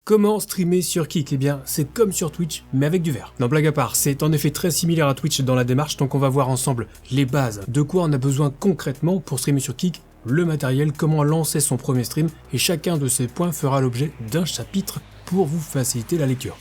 Comment streamer sur Kick? Eh bien, c'est comme sur Twitch, mais avec du verre. Non, blague à part, c'est en effet très similaire à Twitch dans la démarche, donc on va voir ensemble les bases, de quoi on a besoin concrètement pour streamer sur Kick, le matériel, comment lancer son premier stream, et chacun de ces points fera l'objet d'un chapitre pour vous faciliter la lecture.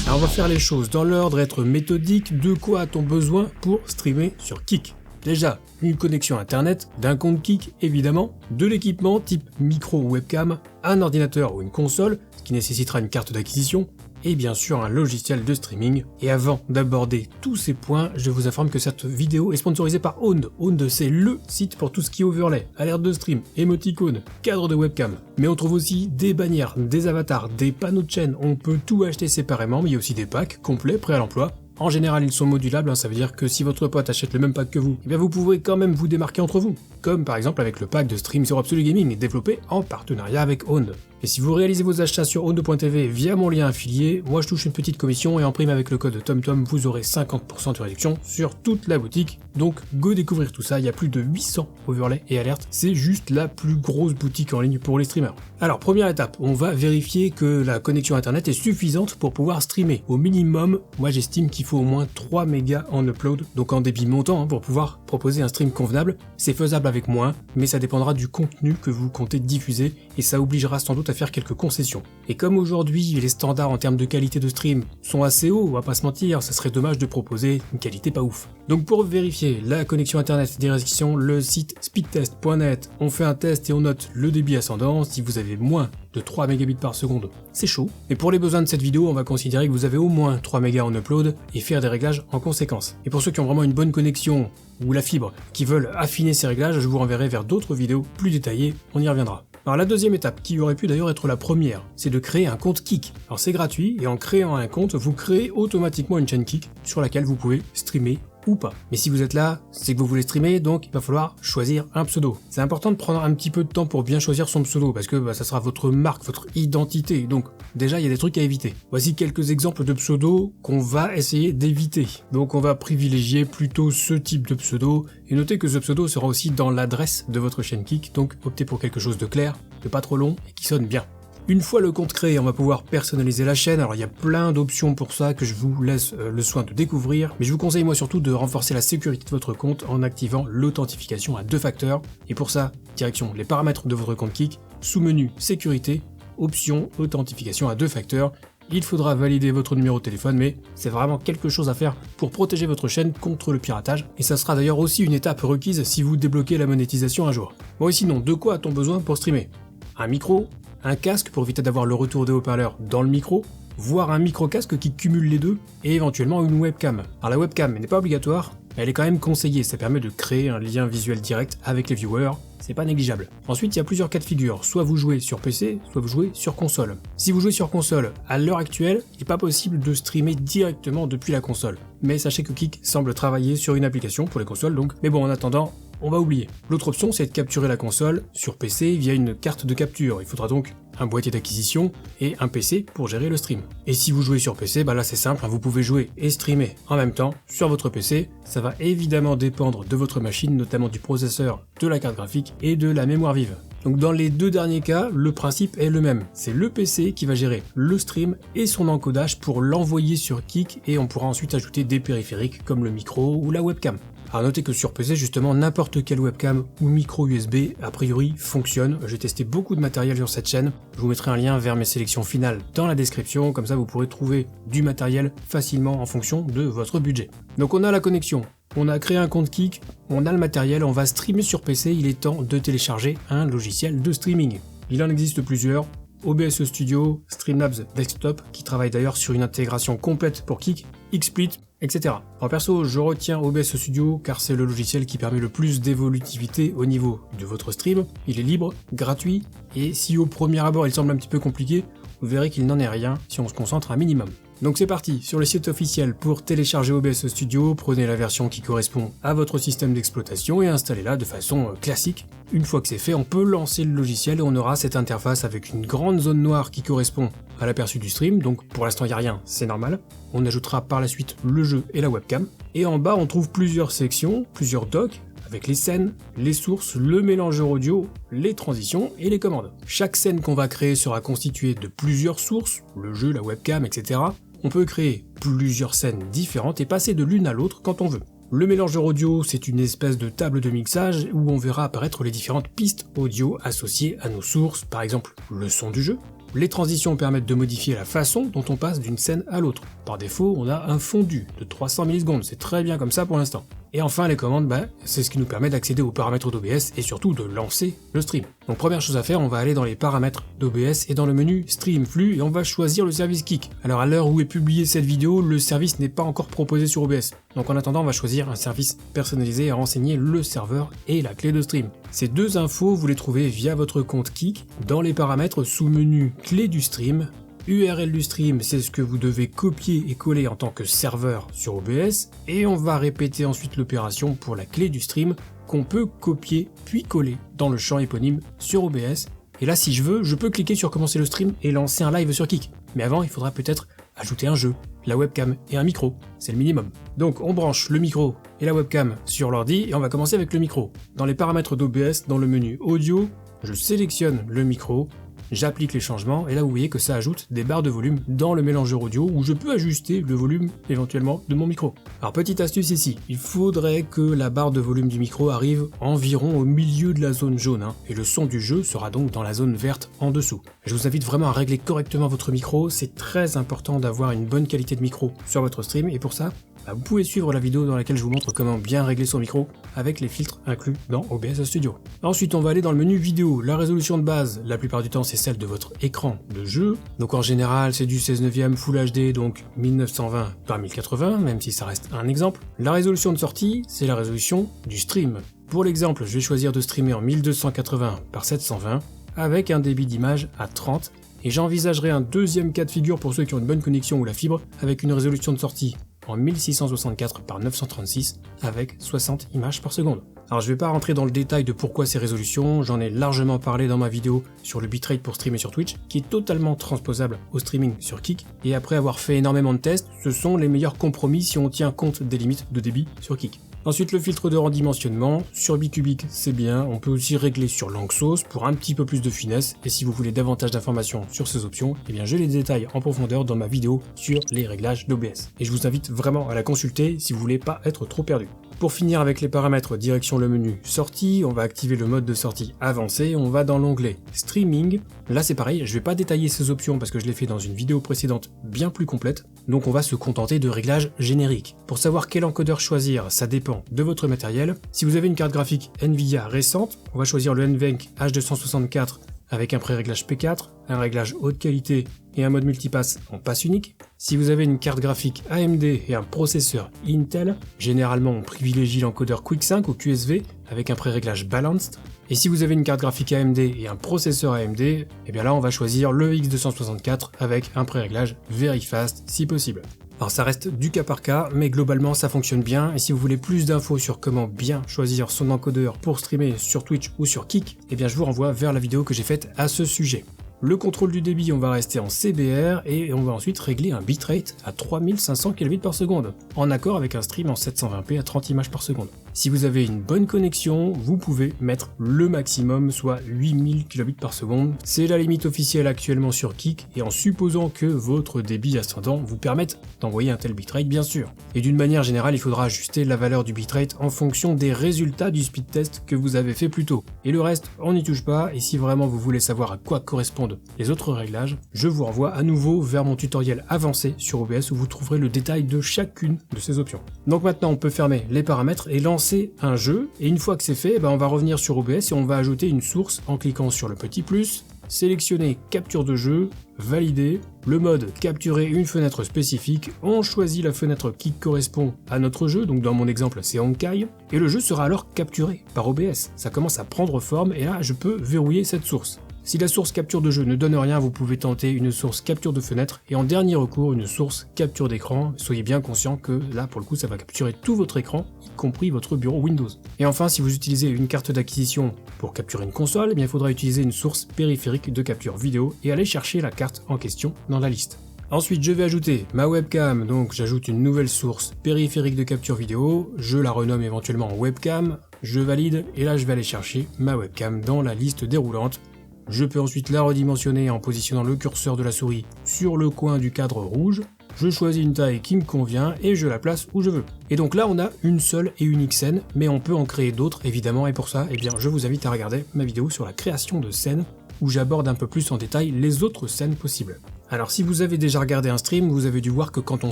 Alors on va faire les choses dans l'ordre, être méthodique. De quoi a-t-on besoin pour streamer sur Kick? Déjà, une connexion internet, d'un compte Kick évidemment, de l'équipement type micro ou webcam, un ordinateur ou une console, ce qui nécessitera une carte d'acquisition, et bien sûr un logiciel de streaming. Et avant d'aborder tous ces points, je vous informe que cette vidéo est sponsorisée par Owned. Owned, c'est LE site pour tout ce qui est overlay, alerte de stream, émoticône, cadre de webcam. Mais on trouve aussi des bannières, des avatars, des panneaux de chaîne, on peut tout acheter séparément, mais il y a aussi des packs complets prêts à l'emploi. En général, ils sont modulables, ça veut dire que si votre pote achète le même pack que vous, eh bien vous pourrez quand même vous démarquer entre vous. Comme par exemple avec le pack de Stream Zero Absolute Gaming, développé en partenariat avec Owned. Et si vous réalisez vos achats sur owned.tv via mon lien affilié, moi je touche une petite commission et en prime avec le code TomTom, vous aurez 50% de réduction sur toute la boutique. Donc go découvrir tout ça, il y a plus de 800 overlays et alertes, c'est juste la plus grosse boutique en ligne pour les streamers. Alors première étape, on va vérifier que la connexion internet est suffisante pour pouvoir streamer. Au minimum, moi j'estime qu'il faut au moins 3 mégas en upload, donc en débit montant pour pouvoir proposer un stream convenable. C'est faisable avec moins, mais ça dépendra du contenu que vous comptez diffuser et ça obligera sans doute à faire quelques concessions. Et comme aujourd'hui les standards en termes de qualité de stream sont assez hauts, on va pas se mentir, ça serait dommage de proposer une qualité pas ouf. Donc pour vérifier la connexion internet des restrictions, le site speedtest.net, on fait un test et on note le débit ascendant. Si vous avez moins de 3 mégabits par seconde, c'est chaud. Et pour les besoins de cette vidéo, on va considérer que vous avez au moins 3 mégas en upload et faire des réglages en conséquence. Et pour ceux qui ont vraiment une bonne connexion ou la fibre, qui veulent affiner ces réglages, je vous renverrai vers d'autres vidéos plus détaillées, on y reviendra. Alors la deuxième étape, qui aurait pu d'ailleurs être la première, c'est de créer un compte Kick. Alors c'est gratuit, et en créant un compte, vous créez automatiquement une chaîne Kick sur laquelle vous pouvez streamer ou pas. Mais si vous êtes là, c'est que vous voulez streamer, donc il va falloir choisir un pseudo. C'est important de prendre un petit peu de temps pour bien choisir son pseudo, parce que ça sera votre marque, votre identité, donc déjà il y a des trucs à éviter. Voici quelques exemples de pseudos qu'on va essayer d'éviter. Donc on va privilégier plutôt ce type de pseudo, et notez que ce pseudo sera aussi dans l'adresse de votre chaîne Kick, donc optez pour quelque chose de clair, de pas trop long, et qui sonne bien. Une fois le compte créé, on va pouvoir personnaliser la chaîne. Alors il y a plein d'options pour ça que je vous laisse le soin de découvrir, mais je vous conseille moi surtout de renforcer la sécurité de votre compte en activant l'authentification à 2 facteurs. Et pour ça, direction les paramètres de votre compte Kick, sous-menu sécurité, option authentification à 2 facteurs. Il faudra valider votre numéro de téléphone, mais c'est vraiment quelque chose à faire pour protéger votre chaîne contre le piratage. Et ça sera d'ailleurs aussi une étape requise si vous débloquez la monétisation un jour. Bon et sinon, de quoi a-t-on besoin pour streamer? Un micro, un casque pour éviter d'avoir le retour des haut-parleurs dans le micro, voire un micro-casque qui cumule les deux, et éventuellement une webcam. Alors la webcam n'est pas obligatoire, mais elle est quand même conseillée, ça permet de créer un lien visuel direct avec les viewers, c'est pas négligeable. Ensuite, il y a plusieurs cas de figure, soit vous jouez sur PC, soit vous jouez sur console. Si vous jouez sur console, à l'heure actuelle, il n'est pas possible de streamer directement depuis la console. Mais sachez que Kick semble travailler sur une application pour les consoles donc, mais bon en attendant, on va oublier. L'autre option, c'est de capturer la console sur PC via une carte de capture. Il faudra donc un boîtier d'acquisition et un PC pour gérer le stream. Et si vous jouez sur PC, là c'est simple, vous pouvez jouer et streamer en même temps sur votre PC. Ça va évidemment dépendre de votre machine, notamment du processeur, de la carte graphique et de la mémoire vive. Donc dans les deux derniers cas, le principe est le même. C'est le PC qui va gérer le stream et son encodage pour l'envoyer sur Kick et on pourra ensuite ajouter des périphériques comme le micro ou la webcam. Alors notez que sur PC justement n'importe quelle webcam ou micro USB a priori fonctionne. J'ai testé beaucoup de matériel sur cette chaîne. Je vous mettrai un lien vers mes sélections finales dans la description, comme ça vous pourrez trouver du matériel facilement en fonction de votre budget. Donc on a la connexion, on a créé un compte Kick, on a le matériel, on va streamer sur PC, il est temps de télécharger un logiciel de streaming. Il en existe plusieurs. OBS Studio, Streamlabs Desktop, qui travaille d'ailleurs sur une intégration complète pour Kick, XSplit, etc. En perso, je retiens OBS Studio car c'est le logiciel qui permet le plus d'évolutivité au niveau de votre stream. Il est libre, gratuit, et si au premier abord il semble un petit peu compliqué, vous verrez qu'il n'en est rien si on se concentre un minimum. Donc c'est parti, sur le site officiel pour télécharger OBS Studio, prenez la version qui correspond à votre système d'exploitation et installez-la de façon classique. Une fois que c'est fait, on peut lancer le logiciel et on aura cette interface avec une grande zone noire qui correspond à l'aperçu du stream, donc pour l'instant il n'y a rien, c'est normal. On ajoutera par la suite le jeu et la webcam. Et en bas on trouve plusieurs sections, plusieurs docks, avec les scènes, les sources, le mélangeur audio, les transitions et les commandes. Chaque scène qu'on va créer sera constituée de plusieurs sources, le jeu, la webcam, etc. On peut créer plusieurs scènes différentes et passer de l'une à l'autre quand on veut. Le mélangeur audio, c'est une espèce de table de mixage où on verra apparaître les différentes pistes audio associées à nos sources, par exemple le son du jeu. Les transitions permettent de modifier la façon dont on passe d'une scène à l'autre. Par défaut, on a un fondu de 300 millisecondes, c'est très bien comme ça pour l'instant. Et enfin, les commandes, c'est ce qui nous permet d'accéder aux paramètres d'OBS et surtout de lancer le stream. Donc première chose à faire, on va aller dans les paramètres d'OBS et dans le menu Stream Flux et on va choisir le service Kik. Alors à l'heure où est publiée cette vidéo, le service n'est pas encore proposé sur OBS. Donc en attendant, on va choisir un service personnalisé et renseigner le serveur et la clé de stream. Ces deux infos, vous les trouvez via votre compte Kik dans les paramètres sous menu Clé du stream. URL du stream, c'est ce que vous devez copier et coller en tant que serveur sur OBS, et on va répéter ensuite l'opération pour la clé du stream qu'on peut copier puis coller dans le champ éponyme sur OBS. Et là, si je veux, je peux cliquer sur commencer le stream et lancer un live sur Kik. Mais avant, il faudra peut-être ajouter un jeu, la webcam et un micro, c'est le minimum. Donc on branche le micro et la webcam sur l'ordi et on va commencer avec le micro. Dans les paramètres d'OBS, dans le menu audio, je sélectionne le micro, j'applique les changements et là vous voyez que ça ajoute des barres de volume dans le mélangeur audio où je peux ajuster le volume éventuellement de mon micro. Alors petite astuce ici, il faudrait que la barre de volume du micro arrive environ au milieu de la zone jaune et le son du jeu sera donc dans la zone verte en dessous. Je vous invite vraiment à régler correctement votre micro, c'est très important d'avoir une bonne qualité de micro sur votre stream et pour ça, vous pouvez suivre la vidéo dans laquelle je vous montre comment bien régler son micro avec les filtres inclus dans OBS Studio. Ensuite, on va aller dans le menu vidéo. La résolution de base, la plupart du temps, c'est celle de votre écran de jeu. Donc en général, c'est du 16:9 Full HD, donc 1920 par 1080, même si ça reste un exemple. La résolution de sortie, c'est la résolution du stream. Pour l'exemple, je vais choisir de streamer en 1280 par 720 avec un débit d'image à 30 et j'envisagerai un deuxième cas de figure pour ceux qui ont une bonne connexion ou la fibre avec une résolution de sortie en 1664 par 936 avec 60 images par seconde. Alors je vais pas rentrer dans le détail de pourquoi ces résolutions, j'en ai largement parlé dans ma vidéo sur le bitrate pour streamer sur Twitch, qui est totalement transposable au streaming sur Kik, et après avoir fait énormément de tests, ce sont les meilleurs compromis si on tient compte des limites de débit sur Kik. Ensuite le filtre de redimensionnement, sur Bicubic c'est bien, on peut aussi régler sur Lanczos pour un petit peu plus de finesse, et si vous voulez davantage d'informations sur ces options, eh bien je les détaille en profondeur dans ma vidéo sur les réglages d'OBS. Et je vous invite vraiment à la consulter si vous voulez pas être trop perdu. Pour finir avec les paramètres direction le menu sortie, on va activer le mode de sortie avancé, on va dans l'onglet Streaming. Là c'est pareil, je vais pas détailler ces options parce que je l'ai fait dans une vidéo précédente bien plus complète, donc on va se contenter de réglages génériques. Pour savoir quel encodeur choisir, ça dépend de votre matériel. Si vous avez une carte graphique Nvidia récente, on va choisir le NVENC H264 avec un pré-réglage P4, un réglage haute qualité et un mode multipass en passe unique. Si vous avez une carte graphique AMD et un processeur Intel, généralement on privilégie l'encodeur Quick5 ou QSV avec un pré-réglage Balanced. Et si vous avez une carte graphique AMD et un processeur AMD, et bien là on va choisir le X264 avec un pré-réglage Very Fast si possible. Alors ça reste du cas par cas, mais globalement ça fonctionne bien, et si vous voulez plus d'infos sur comment bien choisir son encodeur pour streamer sur Twitch ou sur Kik, eh bien je vous renvoie vers la vidéo que j'ai faite à ce sujet. Le contrôle du débit, on va rester en CBR et on va ensuite régler un bitrate à 3500 kbps par seconde, en accord avec un stream en 720p à 30 images par seconde. Si vous avez une bonne connexion, vous pouvez mettre le maximum, soit 8000 kbps par seconde. C'est la limite officielle actuellement sur Kik, et en supposant que votre débit ascendant vous permette d'envoyer un tel bitrate bien sûr. Et d'une manière générale, il faudra ajuster la valeur du bitrate en fonction des résultats du speed test que vous avez fait plus tôt. Et le reste, on n'y touche pas, et si vraiment vous voulez savoir à quoi correspondent les autres réglages, je vous renvoie à nouveau vers mon tutoriel avancé sur OBS où vous trouverez le détail de chacune de ces options. Donc maintenant on peut fermer les paramètres et lancer un jeu, et une fois que c'est fait, on va revenir sur OBS et on va ajouter une source en cliquant sur le petit plus, sélectionner capture de jeu, valider, le mode capturer une fenêtre spécifique, on choisit la fenêtre qui correspond à notre jeu, donc dans mon exemple c'est Honkai, et le jeu sera alors capturé par OBS. Ça commence à prendre forme et là je peux verrouiller cette source. Si la source capture de jeu ne donne rien, vous pouvez tenter une source capture de fenêtre et en dernier recours une source capture d'écran. Soyez bien conscient que là pour le coup ça va capturer tout votre écran, y compris votre bureau Windows. Et enfin, si vous utilisez une carte d'acquisition pour capturer une console, il faudra utiliser une source périphérique de capture vidéo et aller chercher la carte en question dans la liste. Ensuite, je vais ajouter ma webcam, donc j'ajoute une nouvelle source périphérique de capture vidéo, je la renomme éventuellement en webcam, je valide et là je vais aller chercher ma webcam dans la liste déroulante. Je peux ensuite la redimensionner en positionnant le curseur de la souris sur le coin du cadre rouge. Je choisis une taille qui me convient et je la place où je veux. Et donc là on a une seule et unique scène, mais on peut en créer d'autres évidemment, et pour ça, eh bien, je vous invite à regarder ma vidéo sur la création de scènes, où j'aborde un peu plus en détail les autres scènes possibles. Alors si vous avez déjà regardé un stream, vous avez dû voir que quand on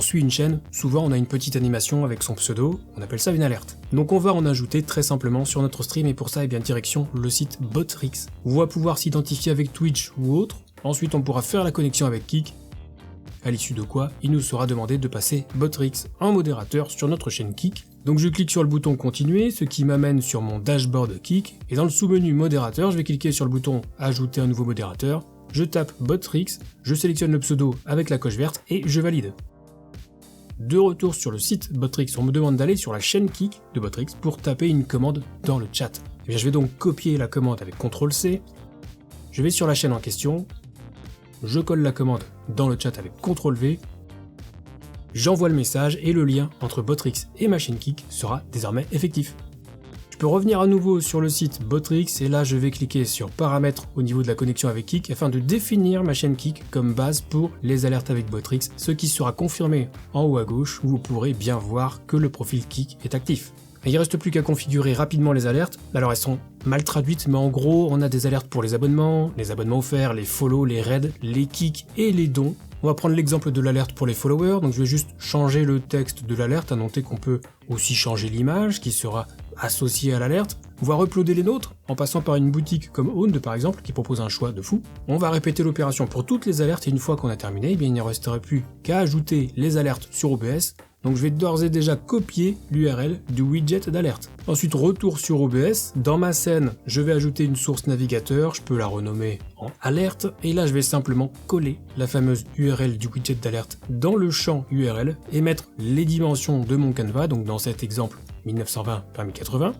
suit une chaîne, souvent on a une petite animation avec son pseudo, on appelle ça une alerte. Donc on va en ajouter très simplement sur notre stream, et pour ça, eh bien, direction le site Botrix, où on va pouvoir s'identifier avec Twitch ou autre. Ensuite on pourra faire la connexion avec Kik, à l'issue de quoi il nous sera demandé de passer Botrix en modérateur sur notre chaîne Kik. Donc je clique sur le bouton continuer, ce qui m'amène sur mon dashboard Kik, et dans le sous-menu modérateur, je vais cliquer sur le bouton ajouter un nouveau modérateur, je tape Botrix, je sélectionne le pseudo avec la coche verte et je valide. De retour sur le site Botrix, on me demande d'aller sur la chaîne Kik de Botrix pour taper une commande dans le chat. Et bien je vais donc copier la commande avec CTRL-C, je vais sur la chaîne en question, je colle la commande dans le chat avec CTRL-V, j'envoie le message et le lien entre Botrix et ma chaîne Kik sera désormais effectif. Je peux revenir à nouveau sur le site Botrix et là je vais cliquer sur paramètres au niveau de la connexion avec Kik afin de définir ma chaîne Kik comme base pour les alertes avec Botrix, ce qui sera confirmé en haut à gauche où vous pourrez bien voir que le profil Kik est actif. Et il ne reste plus qu'à configurer rapidement les alertes. Alors elles sont mal traduites, mais en gros on a des alertes pour les abonnements offerts, les follow, les raids, les kicks et les dons. On va prendre l'exemple de l'alerte pour les followers, donc je vais juste changer le texte de l'alerte, à noter qu'on peut aussi changer l'image qui sera associée à l'alerte, voire uploader les nôtres en passant par une boutique comme Owned par exemple qui propose un choix de fou. On va répéter l'opération pour toutes les alertes et une fois qu'on a terminé, eh bien, il ne resterait plus qu'à ajouter les alertes sur OBS. Donc je vais d'ores et déjà copier l'URL du widget d'alerte. Ensuite retour sur OBS, dans ma scène je vais ajouter une source navigateur, je peux la renommer en alerte, et là je vais simplement coller la fameuse URL du widget d'alerte dans le champ URL et mettre les dimensions de mon canevas, donc dans cet exemple 1920 par 1080.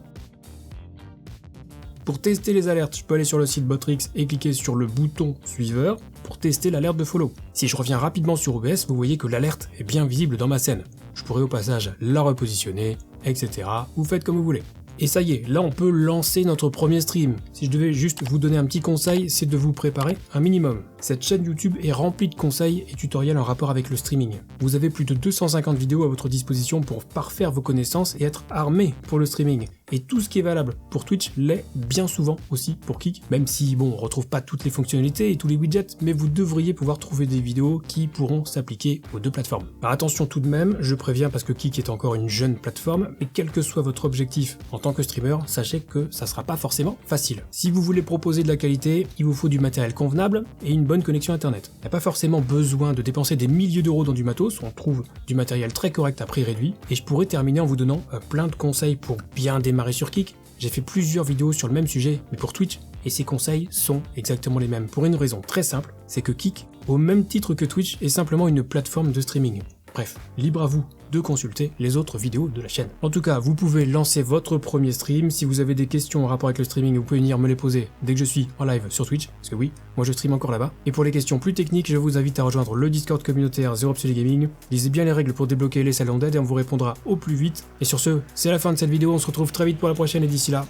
Pour tester les alertes, je peux aller sur le site Botrix et cliquer sur le bouton suiveur pour tester l'alerte de follow. Si je reviens rapidement sur OBS, vous voyez que l'alerte est bien visible dans ma scène. Je pourrais au passage la repositionner, etc. Vous faites comme vous voulez. Et ça y est, là on peut lancer notre premier stream. Si je devais juste vous donner un petit conseil, c'est de vous préparer un minimum. Cette chaîne YouTube est remplie de conseils et tutoriels en rapport avec le streaming. Vous avez plus de 250 vidéos à votre disposition pour parfaire vos connaissances et être armé pour le streaming. Et tout ce qui est valable pour Twitch l'est bien souvent aussi pour Kik, même si bon, on retrouve pas toutes les fonctionnalités et tous les widgets, mais vous devriez pouvoir trouver des vidéos qui pourront s'appliquer aux deux plateformes. Alors attention tout de même, je préviens parce que Kik est encore une jeune plateforme, mais quel que soit votre objectif en tant que streamer, sachez que ça sera pas forcément facile. Si vous voulez proposer de la qualité, il vous faut du matériel convenable et une bonne connexion internet. Il n'y a pas forcément besoin de dépenser des milliers d'euros dans du matos, on trouve du matériel très correct à prix réduit, et je pourrais terminer en vous donnant plein de conseils pour bien démarrer sur Kik. J'ai fait plusieurs vidéos sur le même sujet, mais pour Twitch, et ces conseils sont exactement les mêmes, pour une raison très simple, c'est que Kik, au même titre que Twitch, est simplement une plateforme de streaming. Bref, libre à vous de consulter les autres vidéos de la chaîne. En tout cas, vous pouvez lancer votre premier stream. Si vous avez des questions en rapport avec le streaming, vous pouvez venir me les poser dès que je suis en live sur Twitch, parce que oui, moi je stream encore là-bas. Et pour les questions plus techniques, je vous invite à rejoindre le Discord communautaire Zero Absolute Gaming. Lisez bien les règles pour débloquer les salons d'aide et on vous répondra au plus vite. Et sur ce, c'est la fin de cette vidéo, on se retrouve très vite pour la prochaine et d'ici là,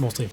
bon stream.